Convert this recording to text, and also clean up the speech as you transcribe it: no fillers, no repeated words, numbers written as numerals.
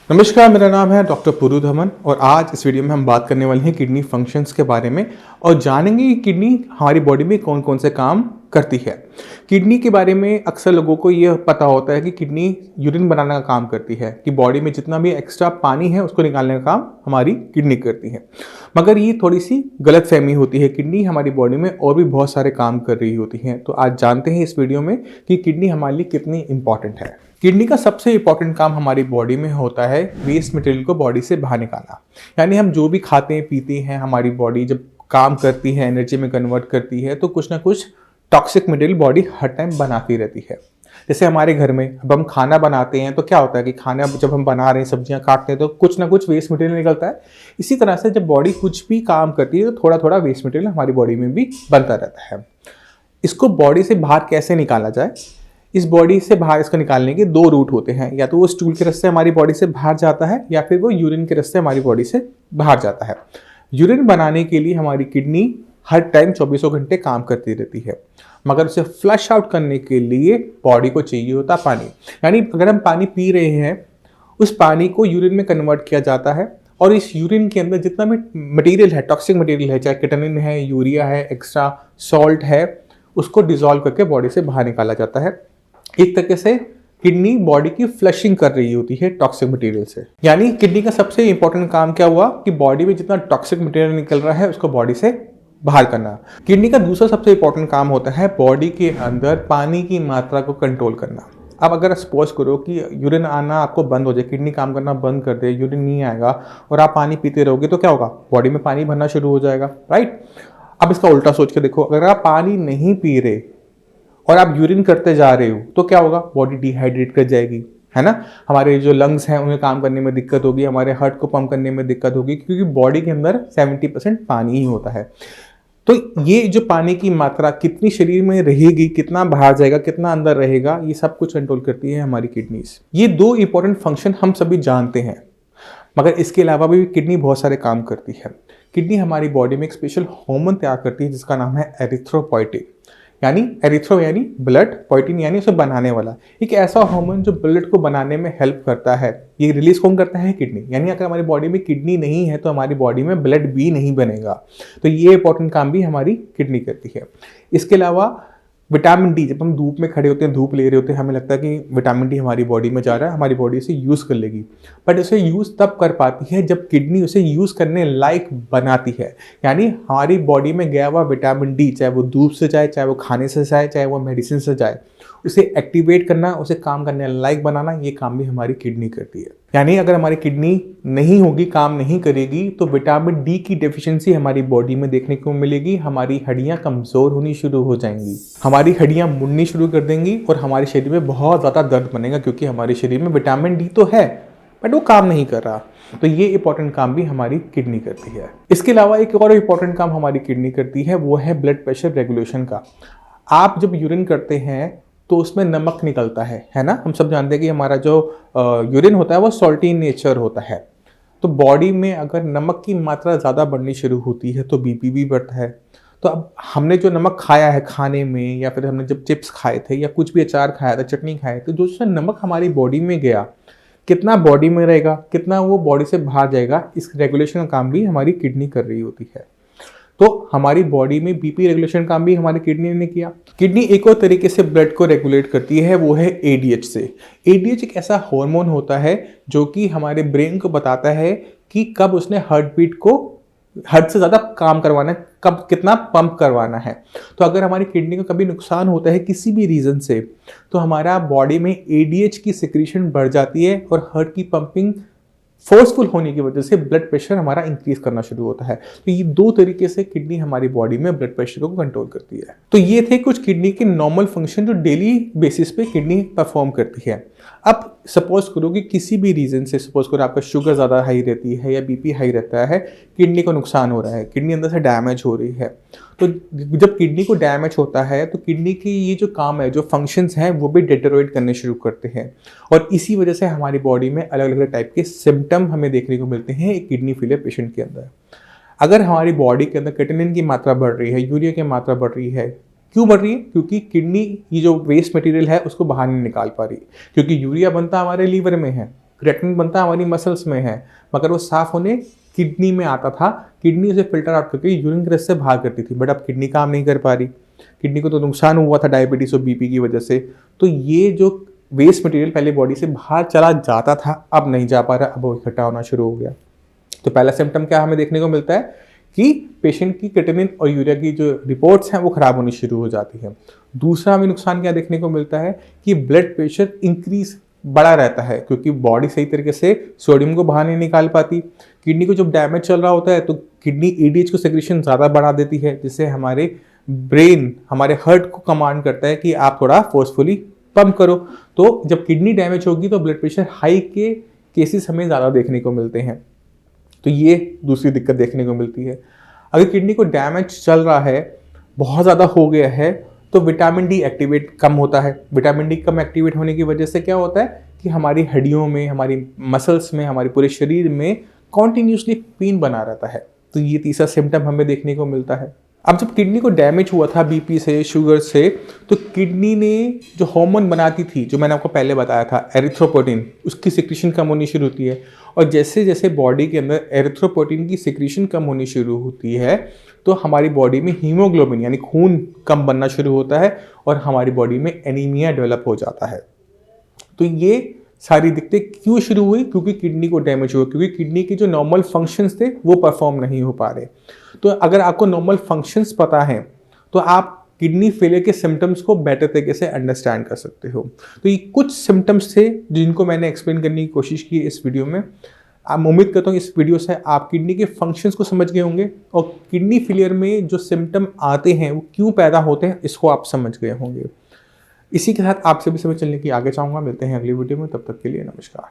नमस्कार, मेरा नाम है डॉक्टर पुरु धमन और आज इस वीडियो में हम बात करने वाले हैं किडनी फंक्शंस के बारे में और जानेंगे कि किडनी हमारी बॉडी में कौन कौन से काम करती है। किडनी के बारे में अक्सर लोगों को ये पता होता है कि किडनी यूरिन बनाने का काम करती है, कि बॉडी में जितना भी एक्स्ट्रा पानी है उसको निकालने का काम हमारी किडनी करती है। मगर ये थोड़ी सी गलतफहमी होती है। किडनी हमारी बॉडी में और भी बहुत सारे काम कर रही होती है। तो आज जानते हैं इस वीडियो में कि किडनी हमारे लिए कितनी इंपॉर्टेंट है। किडनी का सबसे इंपॉर्टेंट काम हमारी बॉडी में होता है वेस्ट मटेरियल को बॉडी से बाहर निकालना। यानी हम जो भी खाते हैं पीते हैं, हमारी बॉडी जब काम करती है, एनर्जी में कन्वर्ट करती है, तो कुछ ना कुछ टॉक्सिक मटेरियल बॉडी हर टाइम बनाती रहती है। जैसे हमारे घर में अब हम खाना बनाते हैं तो क्या होता है कि खाना जब हम बना रहे हैं, सब्जियां काटते हैं, तो कुछ ना कुछ वेस्ट मटेरियल निकलता है। इसी तरह से जब बॉडी कुछ भी काम करती है तो थोड़ा थोड़ा वेस्ट मटेरियल हमारी बॉडी में भी बनता रहता है। इसको बॉडी से बाहर कैसे निकाला जाए? इस बॉडी से बाहर इसको निकालने के दो रूट होते हैं। या तो वो स्टूल के रास्ते हमारी बॉडी से बाहर जाता है या फिर वो यूरिन के रास्ते हमारी बॉडी से बाहर जाता है। यूरिन बनाने के लिए हमारी किडनी हर टाइम 24 घंटे काम करती रहती है, मगर उसे फ्लश आउट करने के लिए बॉडी को चाहिए होता पानी। यानी अगर हम पानी पी रहे हैं, उस पानी को यूरिन में कन्वर्ट किया जाता है और इस यूरिन के अंदर जितना भी मटेरियल है, टॉक्सिक मटेरियल है, चाहे किटनिन है, यूरिया है, एक्स्ट्रा सॉल्ट है, उसको डिसॉल्व करके बॉडी से बाहर निकाला जाता है। एक तरीके से किडनी बॉडी की फ्लशिंग कर रही होती है टॉक्सिक मटेरियल से। यानी किडनी का सबसे इंपॉर्टेंट काम क्या हुआ कि बॉडी में जितना टॉक्सिक मटेरियल निकल रहा है उसको बॉडी से बाहर करना। किडनी का दूसरा सबसे इंपॉर्टेंट काम होता है बॉडी के अंदर पानी की मात्रा को कंट्रोल करना। अब अगर सपोज करो कि यूरिन आना आपको बंद हो जाए, किडनी काम करना बंद कर दे, यूरिन नहीं आएगा और आप पानी पीते रहोगे, तो क्या होगा? बॉडी में पानी भरना शुरू हो जाएगा, राइट? अब इसका उल्टा सोच के देखो, अगर आप पानी नहीं पी रहे और आप यूरिन करते जा रहे हो तो क्या होगा? बॉडी डिहाइड्रेट कर जाएगी, है ना? हमारे जो लंग्स हैं उन्हें काम करने में दिक्कत होगी, हमारे हार्ट को पंप करने में दिक्कत होगी, क्योंकि बॉडी के अंदर 70% पानी ही होता है। तो ये जो पानी की मात्रा कितनी शरीर में रहेगी, कितना बाहर जाएगा, कितना अंदर रहेगा, ये सब कुछ कंट्रोल करती है हमारी किडनीज। ये दो इंपॉर्टेंट फंक्शन हम सभी जानते हैं, मगर इसके अलावा भी किडनी बहुत सारे काम करती है। किडनी हमारी बॉडी में एक स्पेशल हार्मोन तैयार करती है जिसका नाम है एरिथ्रोपोइटिन। यानी एरिथ्रो यानी ब्लड, पोइटिन यानी उसे बनाने वाला। एक ऐसा हार्मोन जो ब्लड को बनाने में हेल्प करता है। ये रिलीज कौन करता है? किडनी। यानी अगर हमारी बॉडी में किडनी नहीं है तो हमारी बॉडी में ब्लड भी नहीं बनेगा। तो ये इंपॉर्टेंट काम भी हमारी किडनी करती है। इसके अलावा विटामिन डी, जब हम धूप में खड़े होते हैं, धूप ले रहे होते हैं, हमें लगता है कि विटामिन डी हमारी बॉडी में जा रहा है, हमारी बॉडी उसे यूज़ कर लेगी, बट उसे यूज़ तब कर पाती है जब किडनी उसे यूज़ करने लायक बनाती है। यानी हमारी बॉडी में गया हुआ विटामिन डी, चाहे वो धूप से जाए, चाहे वो खाने से जाए, चाहे वो मेडिसिन से जाए, उसे एक्टिवेट करना, उसे काम करने लायक बनाना, ये काम भी हमारी किडनी करती है। यानी अगर हमारी किडनी नहीं होगी, काम नहीं करेगी, तो विटामिन डी की डेफिशिएंसी हमारी बॉडी में देखने को मिलेगी। हमारी हड्डियां कमज़ोर होनी शुरू हो जाएंगी, हमारी हड्डियां मुड़नी शुरू कर देंगी और हमारे शरीर में बहुत ज़्यादा दर्द बनेगा, क्योंकि हमारे शरीर में विटामिन डी तो है बट वो काम नहीं कर रहा। तो ये इंपॉर्टेंट काम भी हमारी किडनी करती है। इसके अलावा एक और इंपॉर्टेंट काम हमारी किडनी करती है, वो है ब्लड प्रेशर रेगुलेशन का। आप जब यूरिन करते हैं तो उसमें नमक निकलता है ना? हम सब जानते हैं कि हमारा जो यूरिन होता है वो सॉल्टी इन नेचर होता है। तो बॉडी में अगर नमक की मात्रा ज़्यादा बढ़नी शुरू होती है तो बीपी भी बढ़ता है। तो अब हमने जो नमक खाया है खाने में, या फिर हमने जब चिप्स खाए थे या कुछ भी अचार खाया था, चटनी खाए थे, जो उससे नमक हमारी बॉडी में गया, कितना बॉडी में रहेगा, कितना वो बॉडी से बाहर जाएगा, इस रेगुलेशन का काम भी हमारी किडनी कर रही होती है। तो हमारी बॉडी में बीपी रेगुलेशन काम भी हमारी किडनी ने किया। किडनी एक और तरीके से ब्लड को रेगुलेट करती है, वो है एडीएच से। एडीएच एक ऐसा हार्मोन होता है जो कि हमारे ब्रेन को बताता है कि कब उसने हार्ट बीट को हद से ज़्यादा काम करवाना है, कब कितना पंप करवाना है। तो अगर हमारी किडनी को कभी नुकसान होता है किसी भी रीज़न से, तो हमारा बॉडी में एडीएच की सिक्रीशन बढ़ जाती है और हार्ट की पंपिंग फोर्सफुल होने की वजह से ब्लड प्रेशर हमारा इंक्रीज करना शुरू होता है। तो ये दो तरीके से किडनी हमारी बॉडी में ब्लड प्रेशर को कंट्रोल करती है। तो ये थे कुछ किडनी के नॉर्मल फंक्शन जो डेली बेसिस पे किडनी परफॉर्म करती है। अब सपोज करो कि किसी भी रीज़न से, सपोज करो आपका शुगर ज़्यादा हाई रहती है या बीपी हाई रहता है, किडनी को नुकसान हो रहा है, किडनी अंदर से डैमेज हो रही है। तो जब किडनी को डैमेज होता है तो किडनी की ये जो काम है, जो फंक्शंस हैं, वो भी डिटेरोरेट करने शुरू करते हैं और इसी वजह से हमारी बॉडी में अलग अलग टाइप के सिम्टम हमें देखने को मिलते हैं एक किडनी फेलियर पेशेंट के अंदर। अगर हमारी बॉडी के अंदर किटनिन की मात्रा बढ़ रही है, यूरिया की मात्रा बढ़ रही है, क्यों बढ़ रही है? क्योंकि किडनी ये जो वेस्ट मटेरियल है उसको बाहर नहीं निकाल पा रही, क्योंकि यूरिया बनता हमारे लीवर में है, क्रिएटिनिन बनता हमारी मसल्स में है, मगर वो साफ होने किडनी में आता था, किडनी उसे फिल्टर आउट करके यूरिन के रास्ते से बाहर करती थी, बट अब किडनी काम नहीं कर पा रही। किडनी को तो नुकसान हुआ था डायबिटीज़ और बीपी की वजह से। तो ये जो वेस्ट मटेरियल पहले बॉडी से बाहर चला जाता था, अब नहीं जा पा रहा, अब वो इकट्ठा होना शुरू हो गया। तो पहला सिम्टम क्या हमें देखने को मिलता है कि पेशेंट की क्रिएटिनिन और यूरिया की जो रिपोर्ट्स हैं वो खराब होनी शुरू हो जाती है। दूसरा हमें नुकसान क्या देखने को मिलता है कि ब्लड प्रेशर इंक्रीज बढ़ा रहता है, क्योंकि बॉडी सही तरीके से सोडियम को बाहर नहीं निकाल पाती। किडनी को जब डैमेज चल रहा होता है तो किडनी ईडीएच को सेक्रेशन ज़्यादा बढ़ा देती है, जिससे हमारे ब्रेन हमारे हार्ट को कमांड करता है कि आप थोड़ा फोर्सफुली पंप करो। तो जब किडनी डैमेज होगी तो ब्लड प्रेशर हाई के केसेस हमें ज़्यादा देखने को मिलते हैं। तो ये दूसरी दिक्कत देखने को मिलती है। अगर किडनी को डैमेज चल रहा है, बहुत ज़्यादा हो गया है, तो विटामिन डी एक्टिवेट कम होता है। विटामिन डी कम एक्टिवेट होने की वजह से क्या होता है कि हमारी हड्डियों में, हमारी मसल्स में, हमारे पूरे शरीर में कॉन्टिन्यूसली पेन बना रहता है। तो ये तीसरा सिम्टम हमें देखने को मिलता है। अब जब किडनी को डैमेज हुआ था बीपी से, शुगर से, तो किडनी ने जो हार्मोन बनाती थी, जो मैंने आपको पहले बताया था एरिथ्रोपोइटिन, उसकी सिक्रीशन कम होनी शुरू होती है। और जैसे जैसे बॉडी के अंदर एरिथ्रोपोइटिन की सिक्रीशन कम होनी शुरू होती है, तो हमारी बॉडी में हीमोग्लोबिन यानी खून कम बनना शुरू होता है और हमारी बॉडी में एनीमिया डेवलप हो जाता है। तो ये सारी दिक्कतें क्यों शुरू हुई? क्योंकि किडनी को डैमेज हुआ, क्योंकि किडनी के जो नॉर्मल फंक्शंस थे वो परफॉर्म नहीं हो पा रहे। तो अगर आपको नॉर्मल फंक्शंस पता है तो आप किडनी फेलियर के सिम्टम्स को बेटर तरीके से अंडरस्टैंड कर सकते हो। तो ये कुछ सिम्टम्स थे जिनको मैंने एक्सप्लेन करने की कोशिश की इस वीडियो में। मैं उम्मीद करता हूँ इस वीडियो से आप किडनी के फंक्शंस को समझ गए होंगे और किडनी फेलियर में जो सिम्टम आते हैं वो क्यों पैदा होते हैं इसको आप समझ गए होंगे। इसी के साथ आपसे भी समय चलने की आगे चाहूँगा। मिलते हैं अगली वीडियो में, तब तक के लिए नमस्कार।